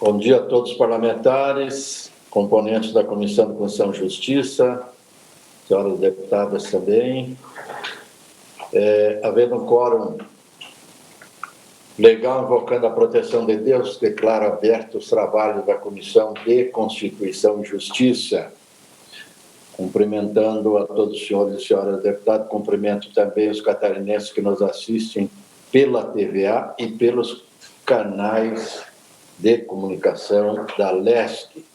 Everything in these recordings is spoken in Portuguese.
Bom dia a todos os parlamentares, componentes da Comissão de Constituição e Justiça, senhoras deputadas também. Havendo um quórum legal invocando a proteção de Deus, declaro abertos os trabalhos da Comissão de Constituição e Justiça. Cumprimentando a todos os senhores e senhoras deputados, cumprimento também os catarinenses que nos assistem pela TVA e pelos canais de comunicação da LESC.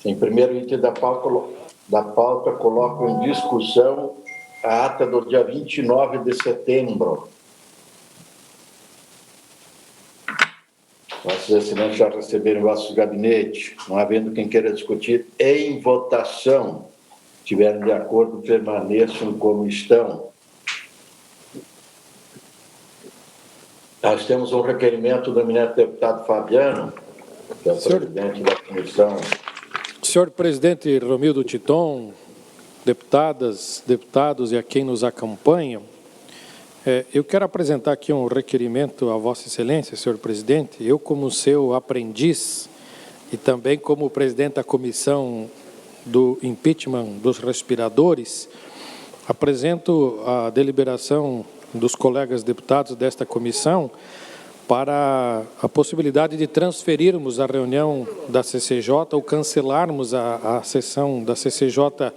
Em primeiro item da pauta, coloco em discussão a ata do dia 29 de setembro. Vossos Excelências já receberam vossos gabinetes, não havendo quem queira discutir em votação. Se estiverem de acordo, permaneçam como estão. Nós temos um requerimento do eminente deputado Fabiano, que é o presidente da comissão. Senhor presidente Romildo Titon, deputadas, deputados e a quem nos acompanha, eu quero apresentar aqui um requerimento a Vossa Excelência, senhor presidente. Eu, como seu aprendiz e também como presidente da comissão do impeachment dos respiradores, apresento a deliberação dos colegas deputados desta comissão para a possibilidade de transferirmos a reunião da CCJ ou cancelarmos a sessão da CCJ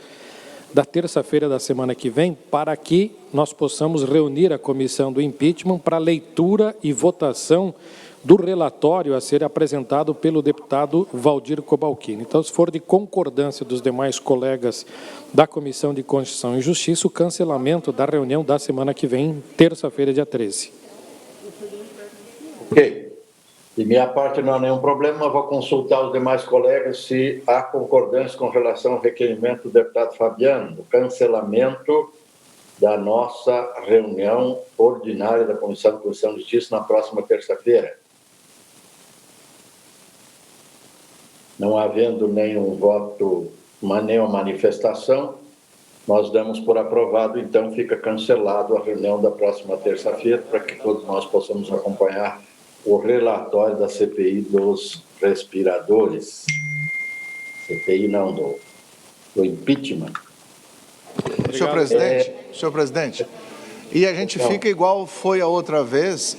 da terça-feira da semana que vem, para que nós possamos reunir a comissão do impeachment para leitura e votação do relatório a ser apresentado pelo deputado Valdir Cobalcini. Então, se for de concordância dos demais colegas da Comissão de Constituição e Justiça, o cancelamento da reunião da semana que vem, terça-feira, dia 13. Ok. De minha parte não há nenhum problema, vou consultar os demais colegas se há concordância com relação ao requerimento do deputado Fabiano, do cancelamento da nossa reunião ordinária da Comissão de Constituição e Justiça na próxima terça-feira. Não havendo nenhum voto, nenhuma manifestação, nós damos por aprovado, então fica cancelado a reunião da próxima terça-feira, para que todos nós possamos acompanhar o relatório da CPI dos respiradores. CPI não, do impeachment. Senhor presidente, e a gente fica igual foi a outra vez,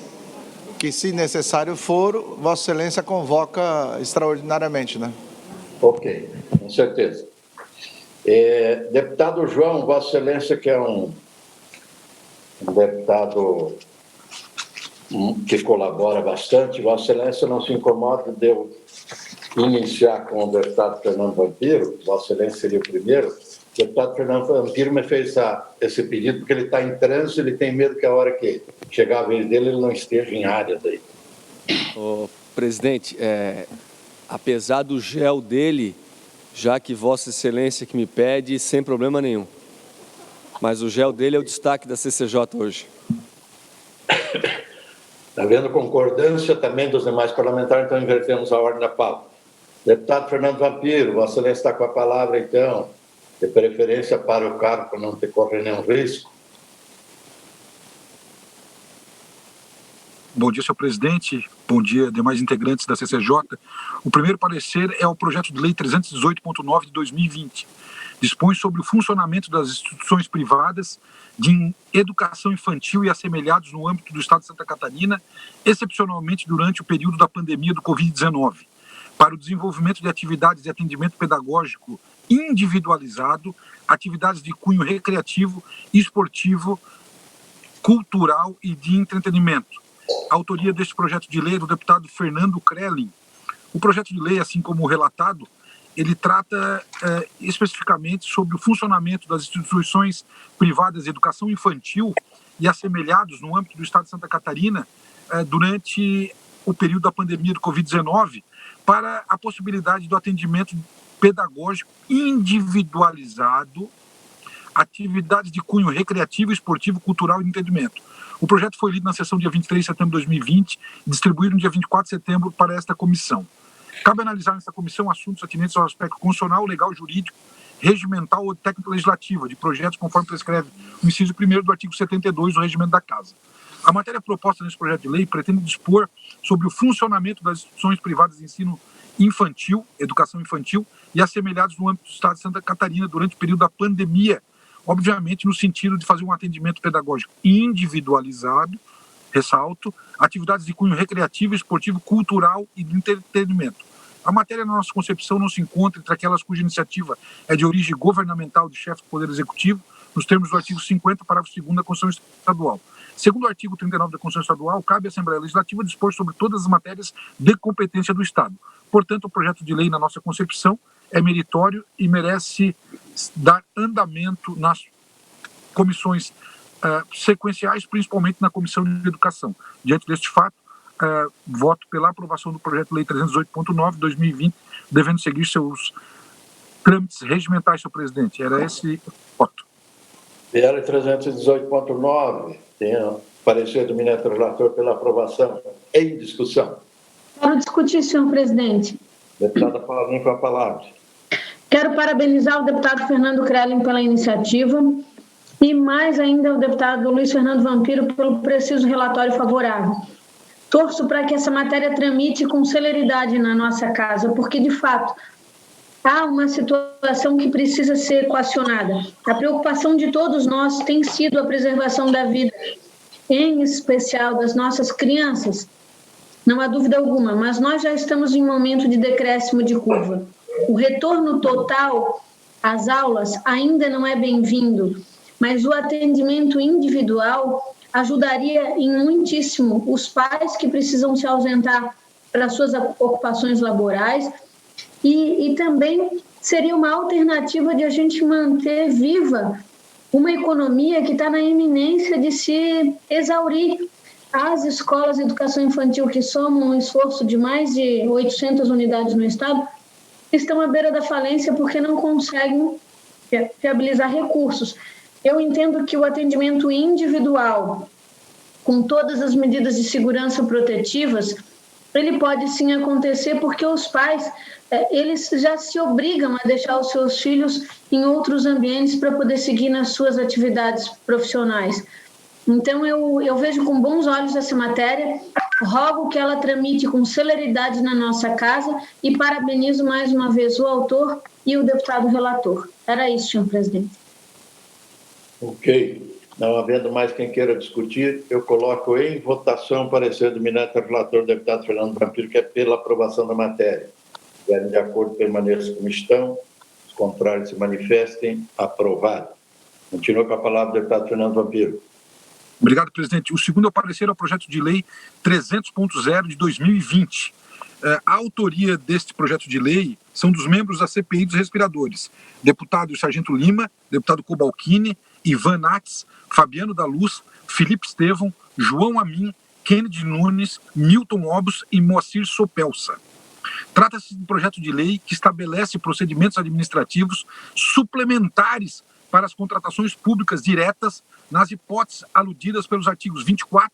que se necessário for, Vossa Excelência convoca extraordinariamente, né? Ok, com certeza. Deputado João, Vossa Excelência, que é um deputado que colabora bastante, Vossa Excelência não se incomoda de eu iniciar com o deputado Fernando Vampiro, Vossa Excelência seria o primeiro. O deputado Fernando Vampiro me fez esse pedido porque ele está em trânsito, ele tem medo que a hora que chegar a vez dele, ele não esteja em área daí. Presidente, apesar do gel dele, já que Vossa Excelência que me pede, sem problema nenhum. Mas o gel dele é o destaque da CCJ hoje. Está havendo concordância também dos demais parlamentares, então invertemos a ordem da pauta. Deputado Fernando Vampiro, Vossa Excelência está com a palavra, então, de preferência para o cargo, para não ter correr nenhum risco. Bom dia, senhor presidente. Bom dia, demais integrantes da CCJ. O primeiro parecer é o projeto de lei 318.9 de 2020. Dispõe sobre o funcionamento das instituições privadas de educação infantil e assemelhados no âmbito do Estado de Santa Catarina, excepcionalmente durante o período da pandemia do Covid-19, para o desenvolvimento de atividades de atendimento pedagógico individualizado, atividades de cunho recreativo, esportivo, cultural e de entretenimento. A autoria deste projeto de lei é do deputado Fernando Krelin. O projeto de lei, assim como o relatado, ele trata especificamente sobre o funcionamento das instituições privadas de educação infantil e assemelhados no âmbito do Estado de Santa Catarina durante o período da pandemia do Covid-19, para a possibilidade do atendimento pedagógico individualizado, atividades de cunho recreativo, esportivo, cultural e de entretenimento. O projeto foi lido na sessão dia 23 de setembro de 2020 e distribuído no dia 24 de setembro para esta comissão. Cabe analisar nesta comissão assuntos atinentes ao aspecto constitucional, legal, jurídico, regimental ou técnico-legislativo de projetos conforme prescreve o inciso 1º do artigo 72 do Regimento da Casa. A matéria proposta nesse projeto de lei pretende dispor sobre o funcionamento das instituições privadas de ensino infantil, educação infantil, e assemelhados no âmbito do Estado de Santa Catarina durante o período da pandemia, obviamente no sentido de fazer um atendimento pedagógico individualizado, ressalto, atividades de cunho recreativo, esportivo, cultural e de entretenimento. A matéria, na nossa concepção, não se encontra entre aquelas cuja iniciativa é de origem governamental de chefe do Poder Executivo, nos termos do artigo 50, parágrafo 2º da Constituição Estadual. Segundo o artigo 39 da Constituição Estadual, cabe à Assembleia Legislativa dispor sobre todas as matérias de competência do Estado. Portanto, o projeto de lei, na nossa concepção, é meritório e merece dar andamento nas comissões sequenciais, principalmente na Comissão de Educação. Diante deste fato, voto pela aprovação do projeto de lei 318.9 de 2020, devendo seguir seus trâmites regimentais, senhor presidente. Era esse o voto. PL 318.9, tem o parecer do ministro relator pela aprovação. Em discussão. Quero discutir, senhor presidente. Deputada Paulinha, com a palavra. Quero parabenizar o deputado Fernando Crelin pela iniciativa e mais ainda o deputado Luiz Fernando Vampiro pelo preciso relatório favorável. Torço para que essa matéria tramite com celeridade na nossa casa, porque, de fato, há uma situação que precisa ser equacionada. A preocupação de todos nós tem sido a preservação da vida, em especial das nossas crianças, não há dúvida alguma, mas nós já estamos em momento de decréscimo de curva. O retorno total às aulas ainda não é bem-vindo, mas o atendimento individual ajudaria em muitíssimo os pais que precisam se ausentar para suas ocupações laborais e também seria uma alternativa de a gente manter viva uma economia que está na iminência de se exaurir. As escolas de educação infantil, que somam um esforço de mais de 800 unidades no Estado, estão à beira da falência porque não conseguem viabilizar recursos. Eu entendo que o atendimento individual, com todas as medidas de segurança protetivas, ele pode sim acontecer porque os pais, eles já se obrigam a deixar os seus filhos em outros ambientes para poder seguir nas suas atividades profissionais. Então, eu vejo com bons olhos essa matéria, rogo que ela tramite com celeridade na nossa casa e parabenizo mais uma vez o autor e o deputado relator. Era isso, senhor presidente. Ok. Não havendo mais quem queira discutir, eu coloco em votação o parecer do ministro relator, deputado Fernando Vampiro, que é pela aprovação da matéria. Se estiverem de acordo, permaneçam como estão. Os contrários se manifestem. Aprovado. Continua com a palavra o deputado Fernando Vampiro. Obrigado, presidente. O segundo é o parecer ao projeto de lei 300.0 de 2020. A autoria deste projeto de lei são dos membros da CPI dos respiradores. Deputado Sargento Lima, deputado Cobalcini, Ivan Nats, Fabiano da Luz, Felipe Estevão, João Amin, Kennedy Nunes, Milton Obos e Moacir Sopelsa. Trata-se de um projeto de lei que estabelece procedimentos administrativos suplementares para as contratações públicas diretas nas hipóteses aludidas pelos artigos 24,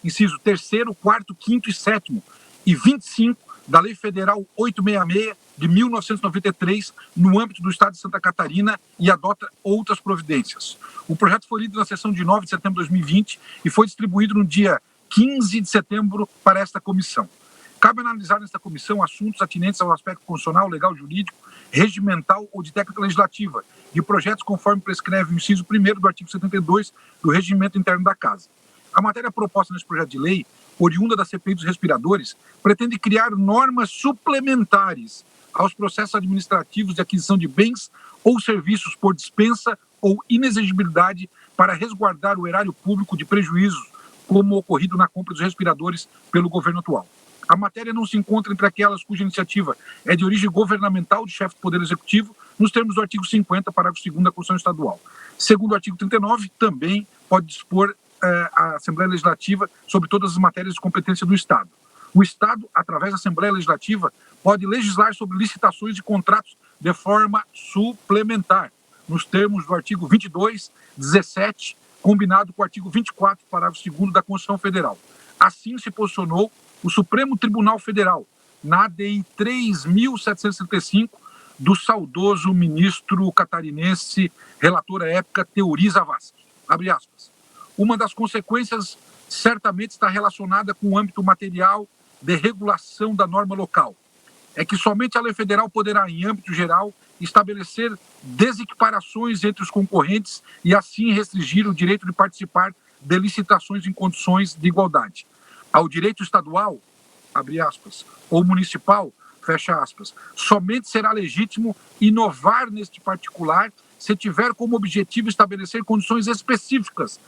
inciso 3º, 4º, 5º e 7º e 25 da Lei Federal 866 de 1993 no âmbito do Estado de Santa Catarina e adota outras providências. O projeto foi lido na sessão de 9 de setembro de 2020 e foi distribuído no dia 15 de setembro para esta comissão. Cabe analisar nesta comissão assuntos atinentes ao aspecto constitucional, legal, jurídico, regimental ou de técnica legislativa, de projetos conforme prescreve o inciso 1º do artigo 72 do Regimento Interno da Casa. A matéria proposta nesse projeto de lei, oriunda da CPI dos respiradores, pretende criar normas suplementares aos processos administrativos de aquisição de bens ou serviços por dispensa ou inexigibilidade para resguardar o erário público de prejuízos, como ocorrido na compra dos respiradores pelo governo atual. A matéria não se encontra entre aquelas cuja iniciativa é de origem governamental de chefe do Poder Executivo, nos termos do artigo 50, parágrafo 2º da Constituição Estadual. Segundo o artigo 39, também pode dispor a Assembleia Legislativa sobre todas as matérias de competência do Estado. O Estado, através da Assembleia Legislativa, pode legislar sobre licitações de contratos de forma suplementar, nos termos do artigo 22, 17, combinado com o artigo 24, parágrafo 2º da Constituição Federal. Assim se posicionou o Supremo Tribunal Federal, na ADI 3.735, do saudoso ministro catarinense, relator à época, Teori Zavascki. Abre aspas. Uma das consequências certamente está relacionada com o âmbito material de regulação da norma local. É que somente a lei federal poderá, em âmbito geral, estabelecer desequiparações entre os concorrentes e assim restringir o direito de participar de licitações em condições de igualdade. Ao direito estadual, abre aspas, ou municipal, fecha aspas, somente será legítimo inovar neste particular se tiver como objetivo estabelecer condições específicas,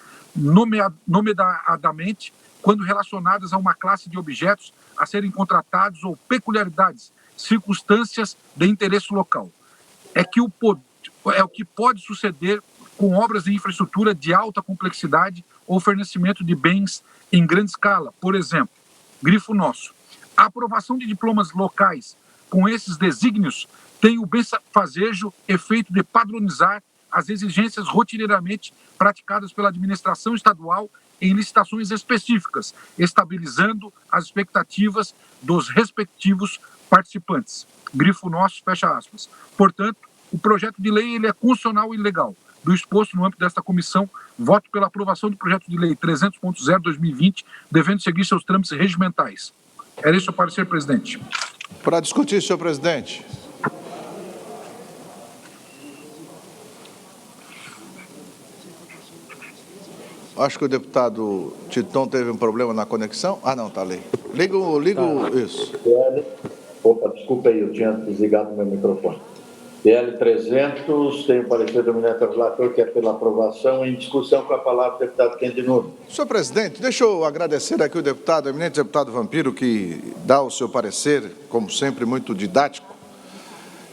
nomeadamente quando relacionadas a uma classe de objetos a serem contratados ou peculiaridades, circunstâncias de interesse local. É o que pode suceder com obras de infraestrutura de alta complexidade ou fornecimento de bens em grande escala. Por exemplo, grifo nosso, a aprovação de diplomas locais com esses desígnios tem o benfazejo efeito de padronizar as exigências rotineiramente praticadas pela administração estadual em licitações específicas, estabilizando as expectativas dos respectivos participantes. Grifo nosso, fecha aspas. Portanto, o projeto de lei ele é constitucional e legal. Do exposto no âmbito desta comissão, voto pela aprovação do projeto de lei 300.0/2020, devendo seguir seus trâmites regimentais. Era isso o parecer, presidente. Para discutir, senhor presidente. Acho que o deputado Titon teve um problema na conexão. Ah, não, está ali. Liga isso. Opa, desculpa aí, eu tinha desligado meu microfone. PL 300, tem o parecer do eminente relator, que é pela aprovação. Em discussão, com a palavra o deputado Kendi Nunes. Senhor presidente, deixa eu agradecer aqui o eminente deputado Vampiro, que dá o seu parecer, como sempre, muito didático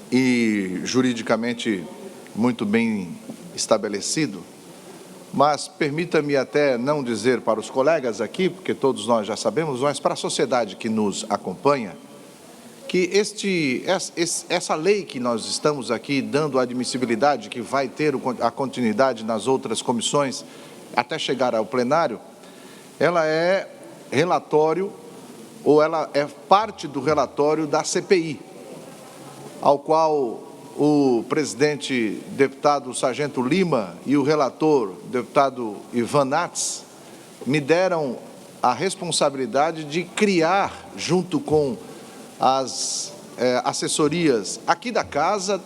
e juridicamente muito bem estabelecido. Mas permita-me até não dizer para os colegas aqui, porque todos nós já sabemos, mas para a sociedade que nos acompanha, que essa lei que nós estamos aqui dando admissibilidade, que vai ter a continuidade nas outras comissões até chegar ao plenário, ela é relatório, ou ela é parte do relatório da CPI, ao qual o presidente, deputado Sargento Lima, e o relator, deputado Ivan Nats, me deram a responsabilidade de criar, junto com as assessorias aqui da Casa,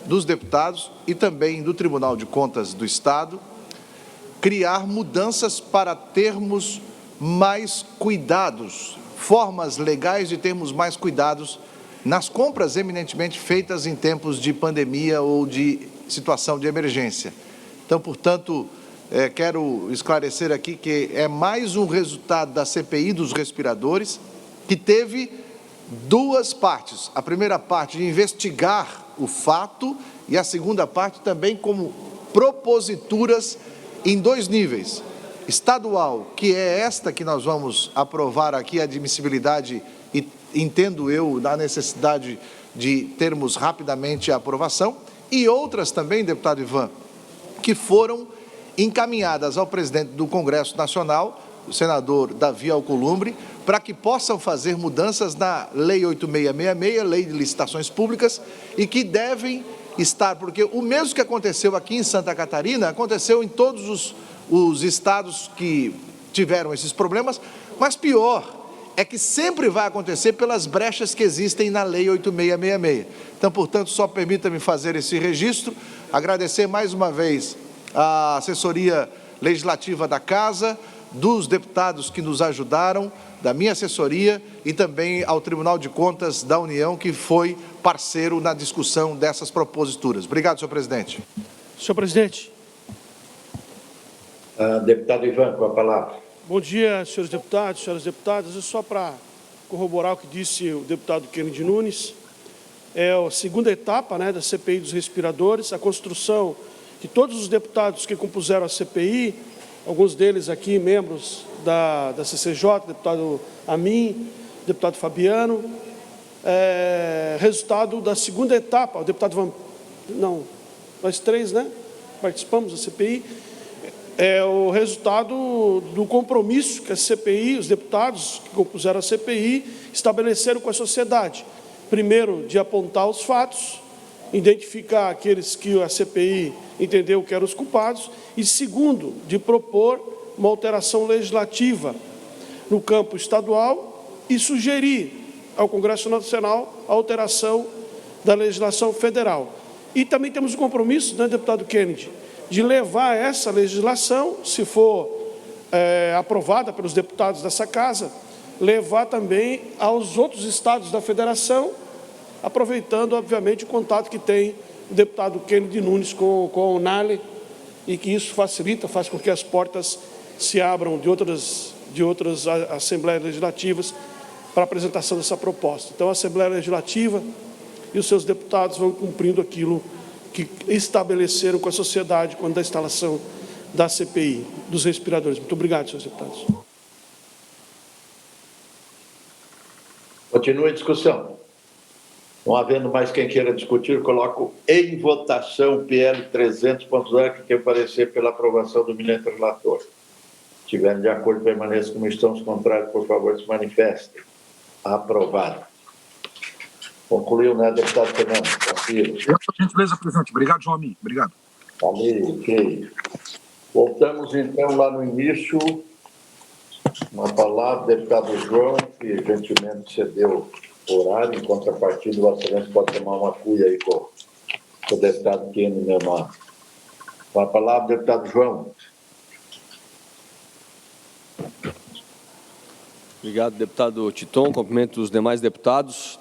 dos deputados e também do Tribunal de Contas do Estado, criar mudanças para termos mais cuidados, formas legais de termos mais cuidados nas compras eminentemente feitas em tempos de pandemia ou de situação de emergência. Então, portanto, quero esclarecer aqui que é mais um resultado da CPI dos respiradores, que teve duas partes. A primeira parte de investigar o fato e a segunda parte também como proposituras em dois níveis. Estadual, que é esta que nós vamos aprovar aqui, a admissibilidade, e entendo eu da necessidade de termos rapidamente a aprovação, e outras também, deputado Ivan, que foram encaminhadas ao presidente do Congresso Nacional, o senador Davi Alcolumbre, para que possam fazer mudanças na Lei 8666, Lei de Licitações Públicas, e que devem estar, porque o mesmo que aconteceu aqui em Santa Catarina, aconteceu em todos os estados que tiveram esses problemas, mas pior é que sempre vai acontecer pelas brechas que existem na Lei 8666. Então, portanto, só permita-me fazer esse registro, agradecer mais uma vez a assessoria legislativa da Casa, dos deputados que nos ajudaram, da minha assessoria e também ao Tribunal de Contas da União, que foi parceiro na discussão dessas proposituras. Obrigado, senhor presidente. Senhor presidente. Deputado Ivan, com a palavra. Bom dia, senhores deputados, senhoras deputadas. É só para corroborar o que disse o deputado Kendi Nunes. É a segunda etapa, da CPI dos respiradores, a construção que todos os deputados que compuseram a CPI, alguns deles aqui, membros da CCJ, deputado Amin, deputado Fabiano, resultado da segunda etapa, o deputado nós três, participamos da CPI, é o resultado do compromisso que a CPI, os deputados que compuseram a CPI, estabeleceram com a sociedade. Primeiro, de apontar os fatos, identificar aqueles que a CPI entendeu que eram os culpados, e segundo, de propor uma alteração legislativa no campo estadual e sugerir ao Congresso Nacional a alteração da legislação federal. E também temos o compromisso, né, deputado Kennedy, de levar essa legislação, se for aprovada pelos deputados dessa casa, levar também aos outros estados da federação, aproveitando, obviamente, o contato que tem o deputado Kennedy Nunes com a UNALE, e que isso facilita, faz com que as portas se abram de outras assembleias legislativas para a apresentação dessa proposta. Então, a Assembleia Legislativa e os seus deputados vão cumprindo aquilo que estabeleceram com a sociedade quando da instalação da CPI, dos respiradores. Muito obrigado, senhores deputados. Continua a discussão. Não havendo mais quem queira discutir, coloco em votação o PL 300.0, que tem parecer pela aprovação do eminente relator. Se estiverem de acordo, permaneçam como estão. Os contrários, por favor, se manifestem. Aprovado. Concluiu, né, deputado Fernando? Tranquilo. Gentileza, presidente. Obrigado, João Amin. Obrigado. Valeu, ok. Voltamos, então, lá no início. Uma palavra, deputado João, que gentilmente cedeu o horário. Em contrapartida, o Excelência pode tomar uma cuia aí com o deputado Kennedy, meu nome. Com a palavra, deputado João. Obrigado, deputado Titon. Cumprimento os demais deputados.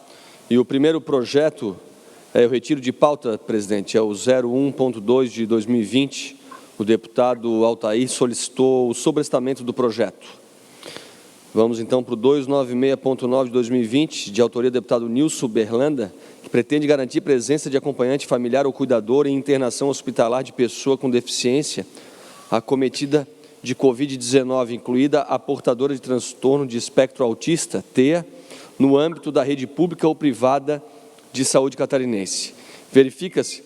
E o primeiro projeto, eu retiro de pauta, presidente, é o 01.2 de 2020. O deputado Altair solicitou o sobrestamento do projeto. Vamos, então, para o 296.9 de 2020, de autoria do deputado Nilson Berlanda, que pretende garantir presença de acompanhante familiar ou cuidador em internação hospitalar de pessoa com deficiência acometida de Covid-19, incluída a portadora de transtorno de espectro autista, TEA, no âmbito da rede pública ou privada de saúde catarinense. Verifica-se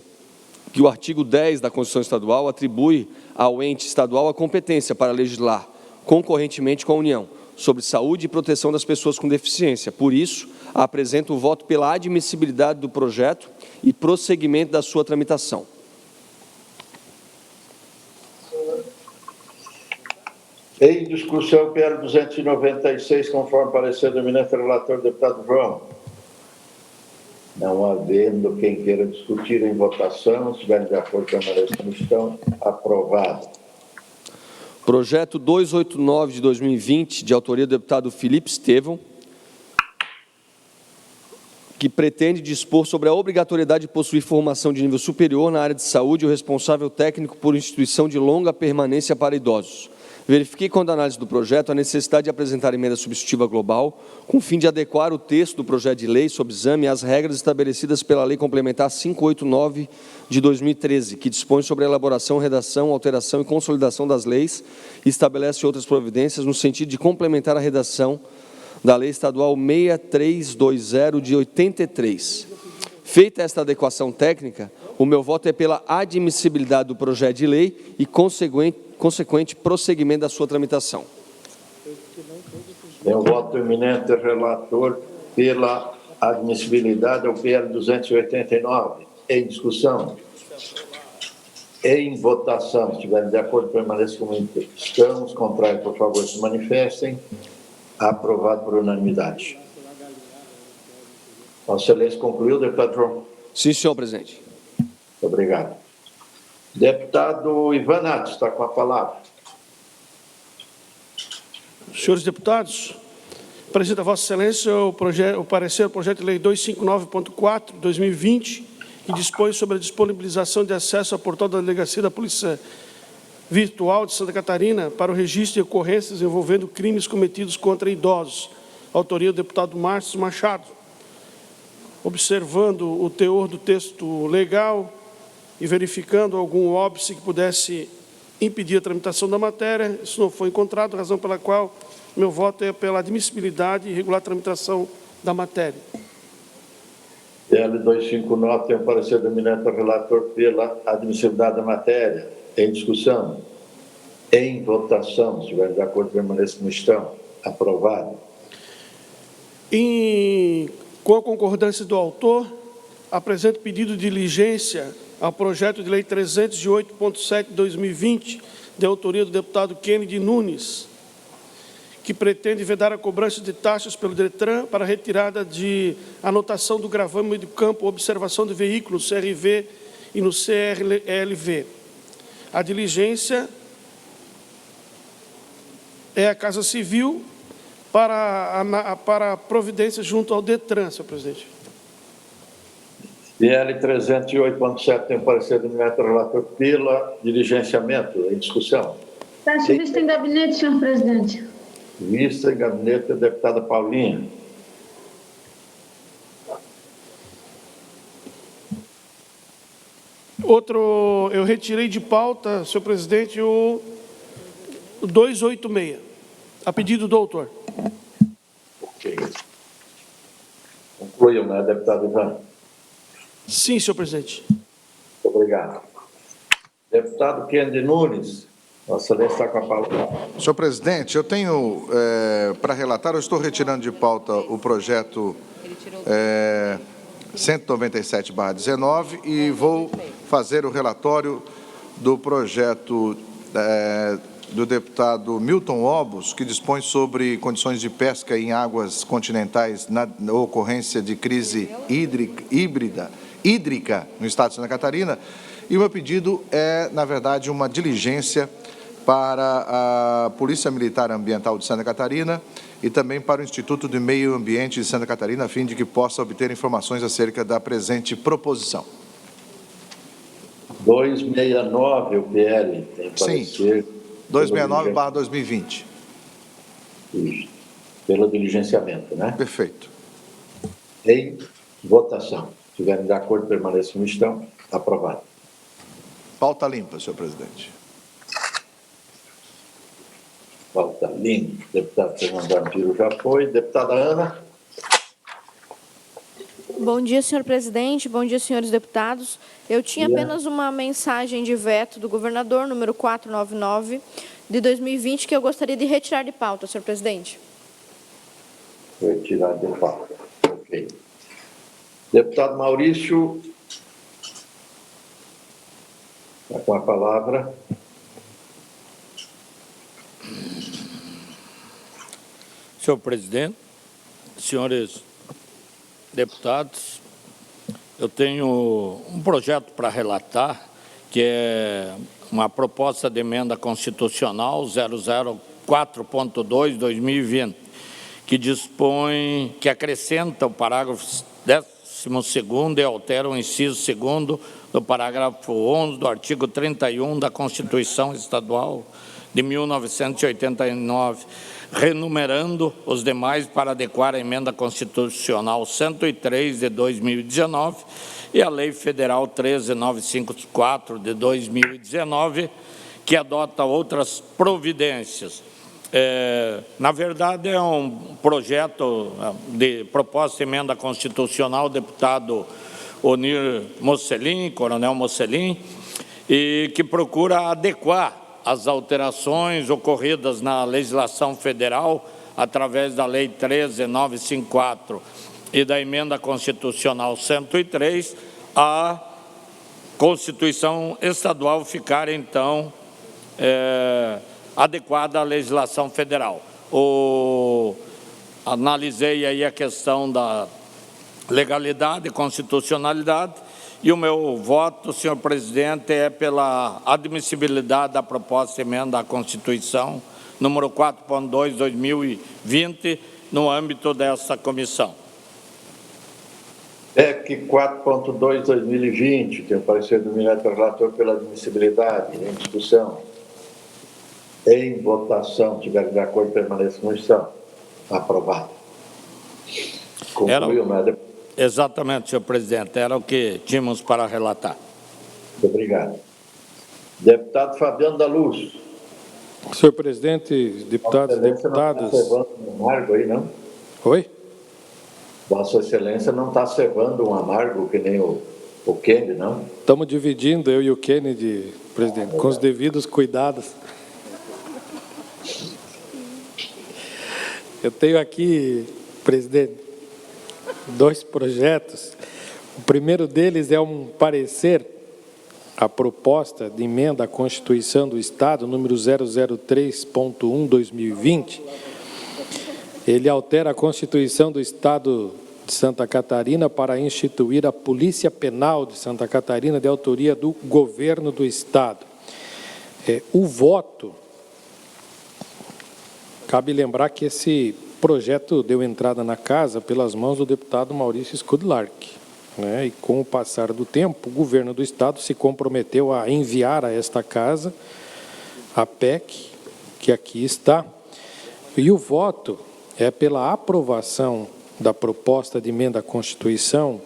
que o artigo 10 da Constituição Estadual atribui ao ente estadual a competência para legislar concorrentemente com a União sobre saúde e proteção das pessoas com deficiência. Por isso, apresento o voto pela admissibilidade do projeto e prosseguimento da sua tramitação. Em discussão, PL 296, conforme parecer do eminente relator, deputado João. Não havendo quem queira discutir em votação, se estiverem de acordo com a estão, aprovado. Projeto 289 de 2020, de autoria do deputado Felipe Estevão, que pretende dispor sobre a obrigatoriedade de possuir formação de nível superior na área de saúde e o responsável técnico por instituição de longa permanência para idosos. Verifiquei, quando a análise do projeto, a necessidade de apresentar emenda substitutiva global, com o fim de adequar o texto do projeto de lei sob exame às regras estabelecidas pela Lei Complementar 589 de 2013, que dispõe sobre a elaboração, redação, alteração e consolidação das leis e estabelece outras providências no sentido de complementar a redação da Lei Estadual 6320 de 83. Feita esta adequação técnica, o meu voto é pela admissibilidade do projeto de lei e consequente prosseguimento da sua tramitação. Tem o voto do eminente relator pela admissibilidade ao PL 289. Em discussão. Em votação. Se estiverem de acordo, permaneçam como estão. Os contrários, por favor, se manifestem. Aprovado por unanimidade. Vossa Excelência concluiu, deputado João? Sim, senhor presidente. Muito obrigado. Deputado Ivanato, está com a palavra. Senhores deputados, apresento a Vossa Excelência o parecer do projeto de lei 259.4, 2020, que dispõe sobre a disponibilização de acesso ao portal da Delegacia da Polícia Virtual de Santa Catarina para o registro de ocorrências envolvendo crimes cometidos contra idosos. Autoria do deputado Márcio Machado. Observando o teor do texto legal e verificando algum óbice que pudesse impedir a tramitação da matéria, isso não foi encontrado, razão pela qual meu voto é pela admissibilidade e regular tramitação da matéria. PL 259 tem o parecer do eminente relator pela admissibilidade da matéria. Em discussão. Em votação. Se estiverem de acordo, permaneçam como estão. Aprovado. Com a concordância do autor, apresento pedido de diligência ao projeto de lei 308.7 de 2020, de autoria do deputado Kennedy Nunes, que pretende vedar a cobrança de taxas pelo DETRAN para retirada de anotação do gravame de campo observação de veículos CRV e no CRLV. A diligência é a Casa Civil para providência junto ao DETRAN, senhor presidente. PL 308.7 tem parecer do eminente relator pela diligenciamento. Em discussão. Peço vista em gabinete, senhor presidente. Vista em gabinete da deputada Paulinha. Outro, eu retirei de pauta, senhor presidente, o 286, a pedido do autor. Ok. Concluiu, né, deputado Ivan? Sim, senhor presidente. Muito obrigado. Deputado Kennedy Nunes, Vossa Excelência está com a palavra. Senhor presidente, eu tenho, para relatar, eu estou retirando de pauta o projeto 197/19 e vou fazer o relatório do projeto do deputado Milton Obos, que dispõe sobre condições de pesca em águas continentais na ocorrência de crise hídrica no estado de Santa Catarina. E o meu pedido é, na verdade, uma diligência para a Polícia Militar Ambiental de Santa Catarina e também para o Instituto de Meio Ambiente de Santa Catarina, a fim de que possa obter informações acerca da presente proposição. 269, o PL, tem parecer. Sim, 269/2020. Isso, pelo diligenciamento, né? Perfeito. Em votação. Se estiverem de acordo, permaneçam como estão. Aprovado. Pauta limpa, senhor presidente. Pauta limpa. Deputado Fernando Vampiro já foi. Deputada Ana. Bom dia, senhor presidente. Bom dia, senhores deputados. Eu tinha apenas uma mensagem de veto do governador, número 499, de 2020, que eu gostaria de retirar de pauta, senhor presidente. Retirar de pauta. Ok. Deputado Maurício. Está com a palavra. Senhor presidente, senhores deputados, eu tenho um projeto para relatar, que é uma proposta de emenda constitucional 004.2/2020, que dispõe, que acrescenta o parágrafo 12º e altera o inciso 2º do parágrafo 11 do artigo 31 da Constituição Estadual de 1989, renumerando os demais para adequar a emenda constitucional 103 de 2019 e a Lei Federal 13954 de 2019, que adota outras providências. Na verdade, é um projeto de proposta de emenda constitucional, deputado Onir Mocelin, coronel Mocelin, e que procura adequar as alterações ocorridas na legislação federal através da Lei 13954 e da Emenda Constitucional 103, a Constituição Estadual ficar, então, adequada à legislação federal. Analisei aí a questão da legalidade e constitucionalidade, e o meu voto, senhor presidente, é pela admissibilidade da proposta de emenda à Constituição, número 4.2/2020, no âmbito dessa comissão. PEC 4.2/2020, tem o parecer do eminente relator pela admissibilidade. Em discussão. Em votação, se tiver de acordo, permaneça como estão. Aprovado. Concluiu, né? Exatamente, senhor presidente, era o que tínhamos para relatar. Muito obrigado. Deputado Fabiano da Luz. Senhor presidente, deputados e deputadas. Não está cevando um amargo aí, não? Oi? Vossa Excelência não está cevando um amargo que nem o Kennedy, não? Estamos dividindo, eu e o Kennedy, presidente, com os devidos cuidados. Eu tenho aqui, presidente, dois projetos. O primeiro deles é um parecer a proposta de emenda à Constituição do Estado, número 003.1/2020, ele altera a Constituição do Estado de Santa Catarina para instituir a Polícia Penal de Santa Catarina, de autoria do Governo do Estado. O voto, cabe lembrar que esse projeto deu entrada na casa pelas mãos do deputado Maurício Skudlark, né? E com o passar do tempo, o Governo do Estado se comprometeu a enviar a esta casa a PEC, que aqui está, e o voto é pela aprovação da proposta de emenda à Constituição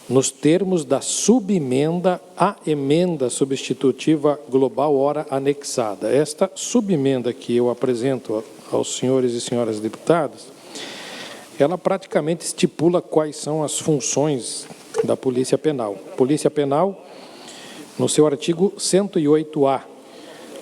nos termos da subemenda à emenda substitutiva global ora anexada. Esta subemenda que eu apresento aos senhores e senhoras deputados, ela praticamente estipula quais são as funções da Polícia Penal. Polícia Penal, no seu artigo 108A,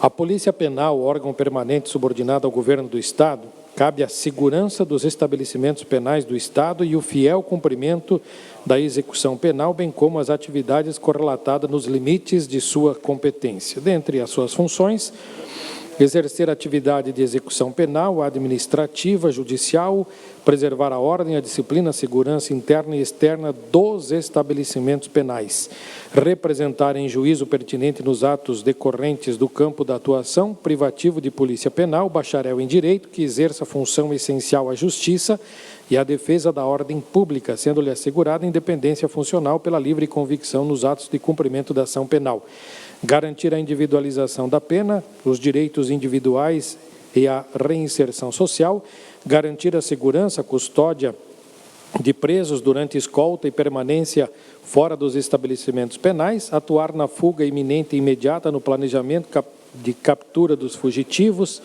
a Polícia Penal, órgão permanente subordinado ao Governo do Estado, cabe a segurança dos estabelecimentos penais do Estado e o fiel cumprimento da execução penal, bem como as atividades correlatadas nos limites de sua competência. Dentre as suas funções, exercer atividade de execução penal, administrativa, judicial, preservar a ordem, a disciplina, a segurança interna e externa dos estabelecimentos penais, representar em juízo pertinente nos atos decorrentes do campo da atuação, privativo de polícia penal, bacharel em direito, que exerça função essencial à justiça e à defesa da ordem pública, sendo-lhe assegurada independência funcional pela livre convicção nos atos de cumprimento da ação penal. Garantir a individualização da pena, os direitos individuais e a reinserção social, garantir a segurança, a custódia de presos durante escolta e permanência fora dos estabelecimentos penais, atuar na fuga iminente e imediata no planejamento de captura dos fugitivos,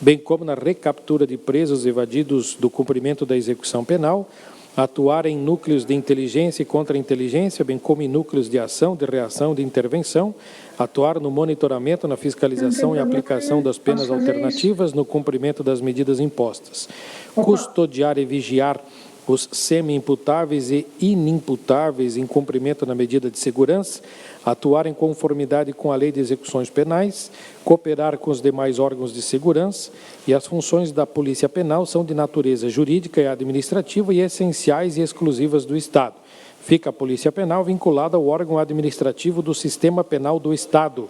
bem como na recaptura de presos evadidos do cumprimento da execução penal, atuar em núcleos de inteligência e contra-inteligência, bem como em núcleos de ação, de reação, de intervenção, atuar no monitoramento, na fiscalização e aplicação das penas alternativas, no cumprimento das medidas impostas, custodiar e vigiar os semi-imputáveis e inimputáveis em cumprimento na medida de segurança, atuar em conformidade com a Lei de Execuções Penais, cooperar com os demais órgãos de segurança, e as funções da Polícia Penal são de natureza jurídica e administrativa e essenciais e exclusivas do Estado. Fica a Polícia Penal vinculada ao órgão administrativo do Sistema Penal do Estado.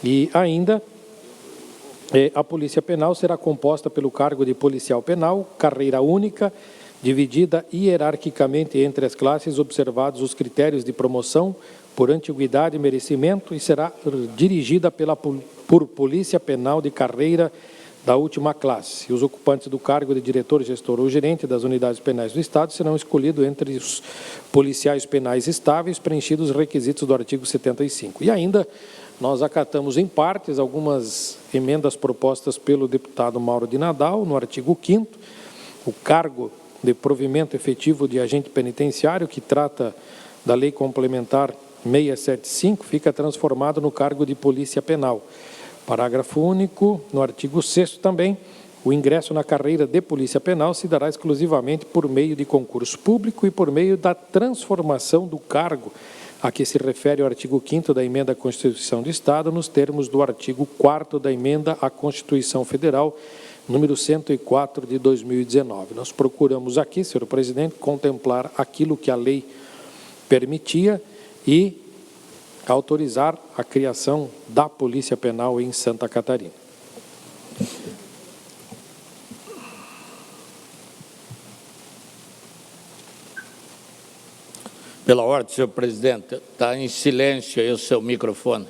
E ainda, a Polícia Penal será composta pelo cargo de policial penal, carreira única, dividida hierarquicamente entre as classes, observados os critérios de promoção por antiguidade e merecimento, e será dirigida por Polícia Penal de carreira da última classe. E os ocupantes do cargo de diretor, gestor ou gerente das unidades penais do Estado serão escolhidos entre os policiais penais estáveis, preenchidos os requisitos do artigo 75. E ainda, nós acatamos em partes algumas emendas propostas pelo deputado Mauro de Nadal, no artigo 5º, o cargo de provimento efetivo de agente penitenciário, que trata da Lei Complementar 675, fica transformado no cargo de Polícia Penal. Parágrafo único, no artigo 6º também, o ingresso na carreira de Polícia Penal se dará exclusivamente por meio de concurso público e por meio da transformação do cargo a que se refere o artigo 5º da Emenda à Constituição do Estado, nos termos do artigo 4º da Emenda à Constituição Federal, número 104 de 2019. Nós procuramos aqui, senhor presidente, contemplar aquilo que a lei permitia e autorizar a criação da Polícia Penal em Santa Catarina. Pela ordem, senhor presidente, está em silêncio aí o seu microfone.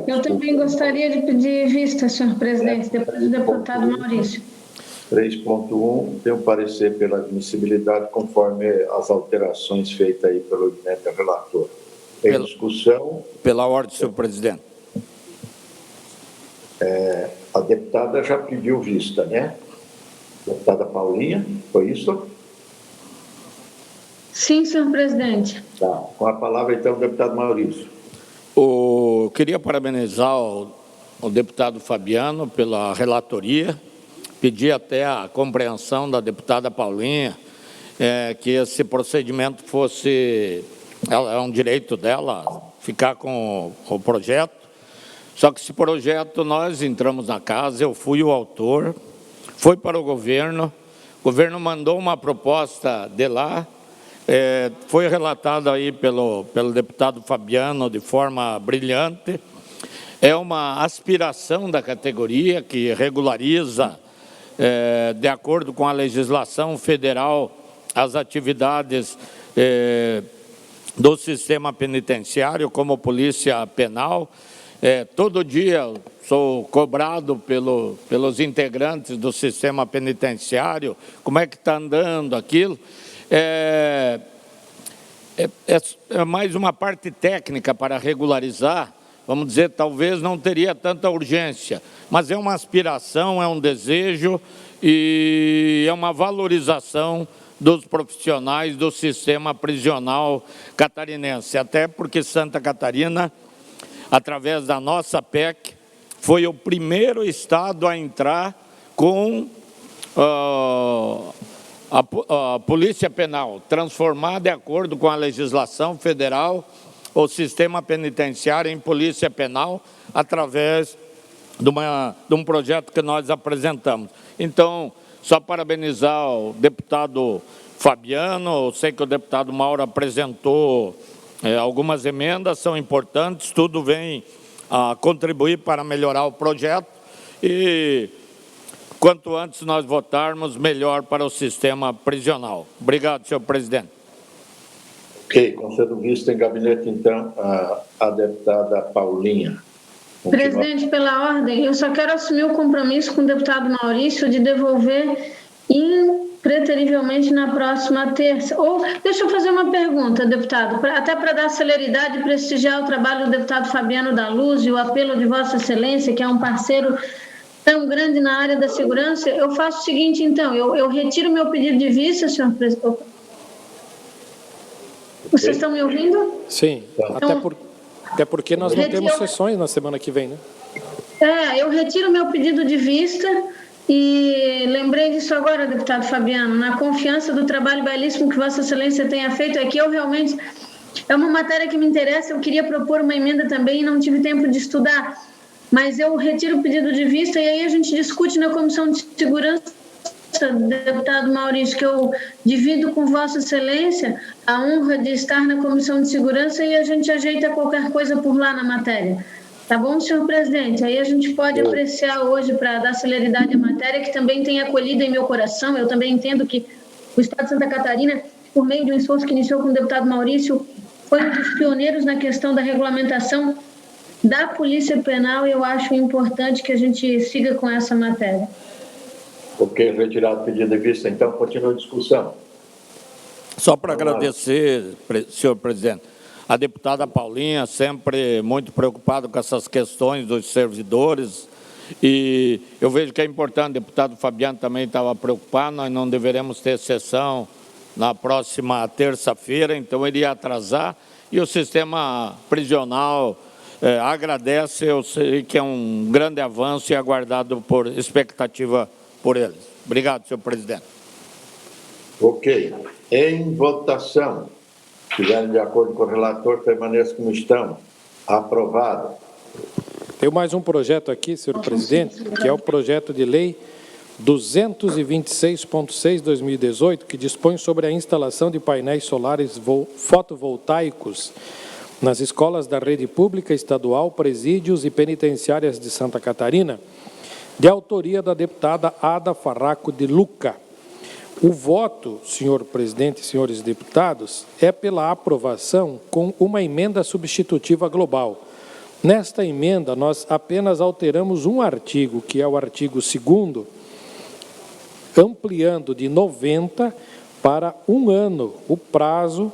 Eu também gostaria de pedir vista, senhor presidente, depois do deputado Maurício. 3.1, tem um parecer pela admissibilidade conforme as alterações feitas aí pelo eminente relator. Em discussão... Pela ordem, senhor presidente. A deputada já pediu vista, né? Deputada Paulinha, foi isso? Sim, senhor presidente. Tá. Com a palavra, então, o deputado Maurício. Eu queria parabenizar o deputado Fabiano pela relatoria, pedir até a compreensão da deputada Paulinha, que esse procedimento fosse, é um direito dela, ficar com o projeto. Só que esse projeto, nós entramos na casa, eu fui o autor, foi para o governo mandou uma proposta de lá, foi relatado aí pelo deputado Fabiano de forma brilhante. É uma aspiração da categoria que regulariza, de acordo com a legislação federal, as atividades do sistema penitenciário, como polícia penal. Todo dia sou cobrado pelos integrantes do sistema penitenciário, como é que está andando aquilo. É mais uma parte técnica para regularizar, vamos dizer, talvez não teria tanta urgência, mas é uma aspiração, é um desejo e é uma valorização dos profissionais do sistema prisional catarinense, até porque Santa Catarina, através da nossa PEC, foi o primeiro estado a entrar com a Polícia Penal, transformar de acordo com a legislação federal o sistema penitenciário em Polícia Penal, através de um projeto que nós apresentamos. Então, só parabenizar o deputado Fabiano, eu sei que o deputado Mauro apresentou algumas emendas, são importantes, tudo vem a contribuir para melhorar o projeto e quanto antes nós votarmos, melhor para o sistema prisional. Obrigado, senhor presidente. Ok, concedo vista em gabinete, então, a deputada Paulinha. Presidente, pela ordem, eu só quero assumir o compromisso com o deputado Maurício de devolver impreterivelmente na próxima terça. Ou, deixa eu fazer uma pergunta, deputado, até para dar celeridade e prestigiar o trabalho do deputado Fabiano da Luz e o apelo de Vossa Excelência, que é um parceiro tão grande na área da segurança. Eu faço o seguinte, então, eu retiro meu pedido de vista, senhor presidente. Vocês estão me ouvindo? Sim, então, até porque nós não temos sessões na semana que vem, né? Eu retiro meu pedido de vista e lembrei disso agora, deputado Fabiano, na confiança do trabalho belíssimo que Vossa Excelência tenha feito aqui. Eu realmente, é uma matéria que me interessa, eu queria propor uma emenda também e não tive tempo de estudar, mas eu retiro o pedido de vista e aí a gente discute na Comissão de Segurança, deputado Maurício, que eu divido com Vossa Excelência a honra de estar na Comissão de Segurança e a gente ajeita qualquer coisa por lá na matéria. Tá bom, senhor presidente? Aí a gente pode apreciar hoje, para dar celeridade à matéria, que também tem acolhido em meu coração. Eu também entendo que o Estado de Santa Catarina, por meio de um esforço que iniciou com o deputado Maurício, foi um dos pioneiros na questão da regulamentação da Polícia Penal e eu acho importante que a gente siga com essa matéria. Ok, retirado o pedido de vista, então continua a discussão. Só para agradecer, senhor presidente, a deputada Paulinha, sempre muito preocupada com essas questões dos servidores, e eu vejo que é importante, o deputado Fabiano também estava preocupado, nós não deveremos ter sessão na próxima terça-feira, então iria atrasar, e o sistema prisional agradece, eu sei que é um grande avanço e aguardado por expectativa por eles. Obrigado, senhor presidente. Ok. Em votação, se estiverem de acordo com o relator, permaneçam como estão. Aprovado. Tem mais um projeto aqui, senhor presidente, que é o projeto de lei 226.6/2018, que dispõe sobre a instalação de painéis solares fotovoltaicos nas escolas da rede pública estadual, presídios e penitenciárias de Santa Catarina, de autoria da deputada Ada Farraco de Luca. O voto, senhor presidente e senhores deputados, é pela aprovação com uma emenda substitutiva global. Nesta emenda, nós apenas alteramos um artigo, que é o artigo 2º, ampliando de 90 para 1 ano o prazo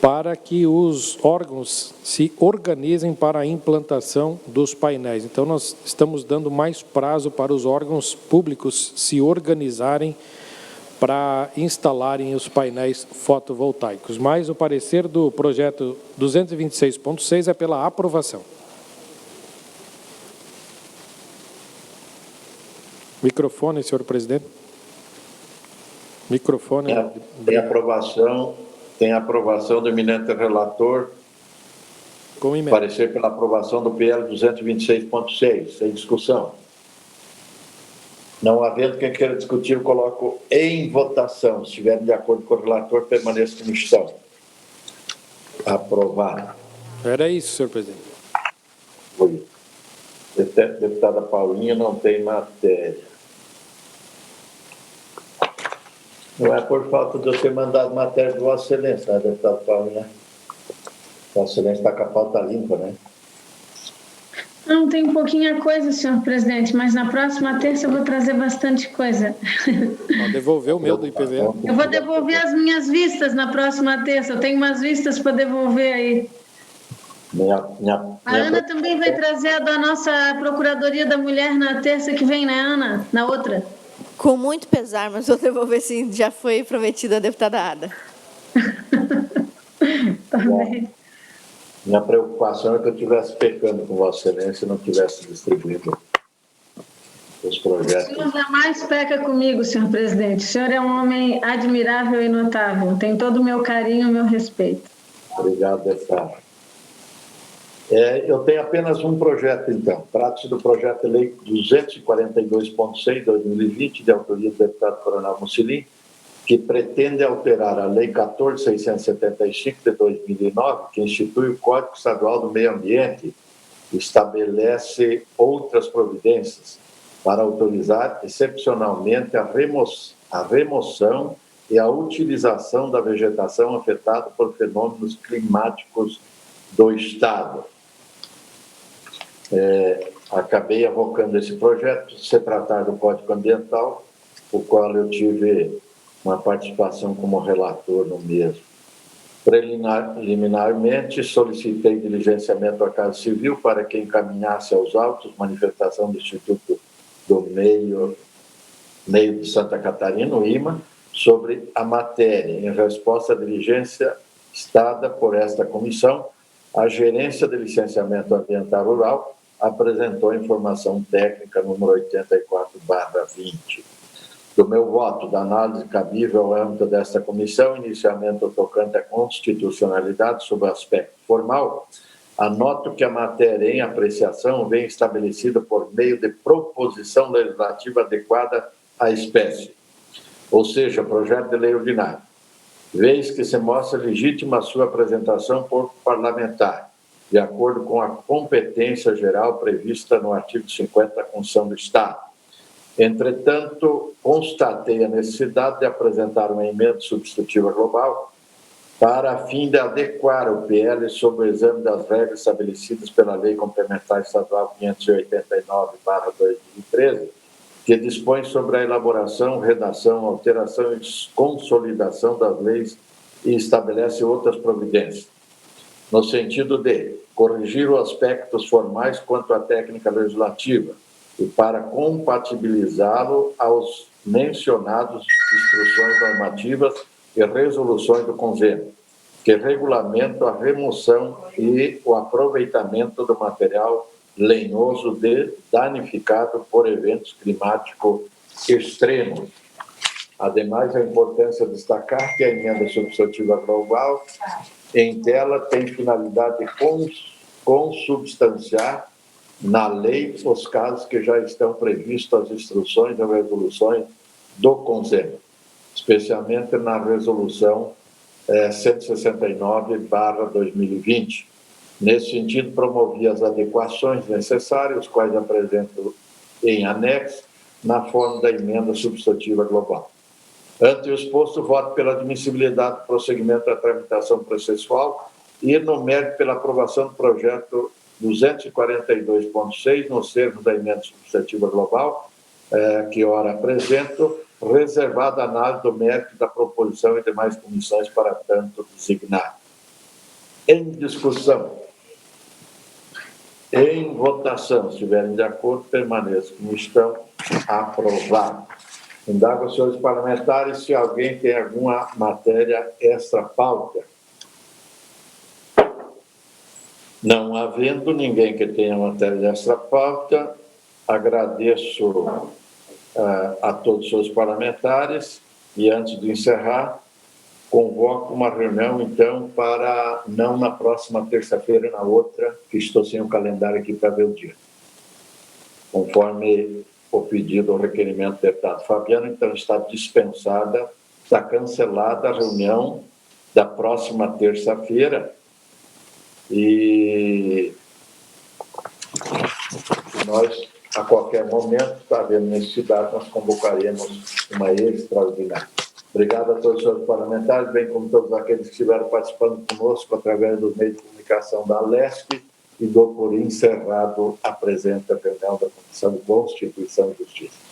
para que os órgãos se organizem para a implantação dos painéis. Então, nós estamos dando mais prazo para os órgãos públicos se organizarem para instalarem os painéis fotovoltaicos. Mas o parecer do projeto 226.6 é pela aprovação. Microfone, senhor presidente. Microfone. Tem aprovação do eminente relator. Com emenda. Parecer pela aprovação do PL 226.6, sem discussão. Não havendo quem queira discutir, eu coloco em votação. Se estiverem de acordo com o relator, permaneça como estão. Aprovado. Era isso, senhor presidente. Foi. Deputada Paulinha, não tem matéria. Não é por falta de eu ter mandado matéria de Vossa Excelência, né, deputada Paulinha? Vossa Excelência está com a pauta limpa, né? Não, tem pouquinha coisa, senhor presidente, mas na próxima terça eu vou trazer bastante coisa. Não, devolver o meu do IPVA. Eu vou devolver as minhas vistas na próxima terça. Eu tenho umas vistas para devolver aí. A Ana também vai trazer a da nossa Procuradoria da Mulher na terça que vem, né, Ana? Na outra. Com muito pesar, mas vou devolver sim. Já foi prometida a deputada Ada. Tá bem. Minha preocupação é que eu estivesse pecando com Vossa Excelência e não tivesse distribuído os projetos. O senhor jamais peca comigo, senhor presidente. O senhor é um homem admirável e notável. Tem todo o meu carinho e o meu respeito. Obrigado, deputado. Eu tenho apenas um projeto, então. Trata-se do projeto de lei 242.6, 2020, de autoria do deputado Coronel Mussolini, que pretende alterar a Lei 14.675 de 2009, que institui o Código Estadual do Meio Ambiente, estabelece outras providências para autorizar, excepcionalmente, a remoção e a utilização da vegetação afetada por fenômenos climáticos do Estado. Acabei avocando esse projeto, se tratar do Código Ambiental, o qual eu tive uma participação como relator no mesmo. Preliminarmente, solicitei diligenciamento à Casa Civil para que encaminhasse aos autos manifestação do Instituto do Meio de Santa Catarina, o IMA, sobre a matéria. Em resposta à diligência estada por esta comissão, a Gerência de Licenciamento Ambiental Rural apresentou informação técnica número 84/20. Do meu voto, da análise cabível ao âmbito desta comissão, inicialmente tocante à constitucionalidade sob o aspecto formal, anoto que a matéria em apreciação vem estabelecida por meio de proposição legislativa adequada à espécie, ou seja, projeto de lei ordinário, vez que se mostra legítima a sua apresentação por parlamentar, de acordo com a competência geral prevista no artigo 50 da Constituição do Estado. Entretanto, constatei a necessidade de apresentar uma emenda substitutiva global para fim de adequar o PL sobre o exame das regras estabelecidas pela Lei Complementar Estadual 589/2013, que dispõe sobre a elaboração, redação, alteração e consolidação das leis e estabelece outras providências, no sentido de corrigir os aspectos formais quanto à técnica legislativa e para compatibilizá-lo aos mencionados instruções normativas e resoluções do Convênio, que regulamentam a remoção e o aproveitamento do material lenhoso danificado por eventos climáticos extremos. Ademais, é importante destacar que a emenda substantiva global em tela tem finalidade de consubstanciar na lei os casos que já estão previstos as instruções e resoluções do Conselho, especialmente na resolução 169/2020. Nesse sentido, promovi as adequações necessárias, os quais apresento em anexo, na forma da emenda substantiva global. Ante o exposto, voto pela admissibilidade do prosseguimento da tramitação processual e, no mérito, pela aprovação do projeto 242.6, nos termos da emenda substantiva global, que ora apresento, reservada a análise do mérito da proposição e demais comissões para tanto designar. Em discussão. Em votação, se estiverem de acordo, permaneçam como estão. Aprovado. Indago aos senhores parlamentares se alguém tem alguma matéria extra-pauta. Não havendo ninguém que tenha matéria extra-pauta, agradeço a todos os senhores parlamentares e, antes de encerrar, convoco uma reunião, então, para não na próxima terça-feira, na outra, que estou sem o calendário aqui para ver o dia. Conforme o pedido, o requerimento do deputado Fabiano, então está dispensada, está cancelada a reunião da próxima terça-feira e nós, a qualquer momento, está havendo necessidade, nós convocaremos uma extraordinária. Obrigado a todos os senhores parlamentares, bem como todos aqueles que estiveram participando conosco através dos meios de comunicação da Alesc, e dou por encerrado a presente reunião da Comissão de Constituição e Justiça.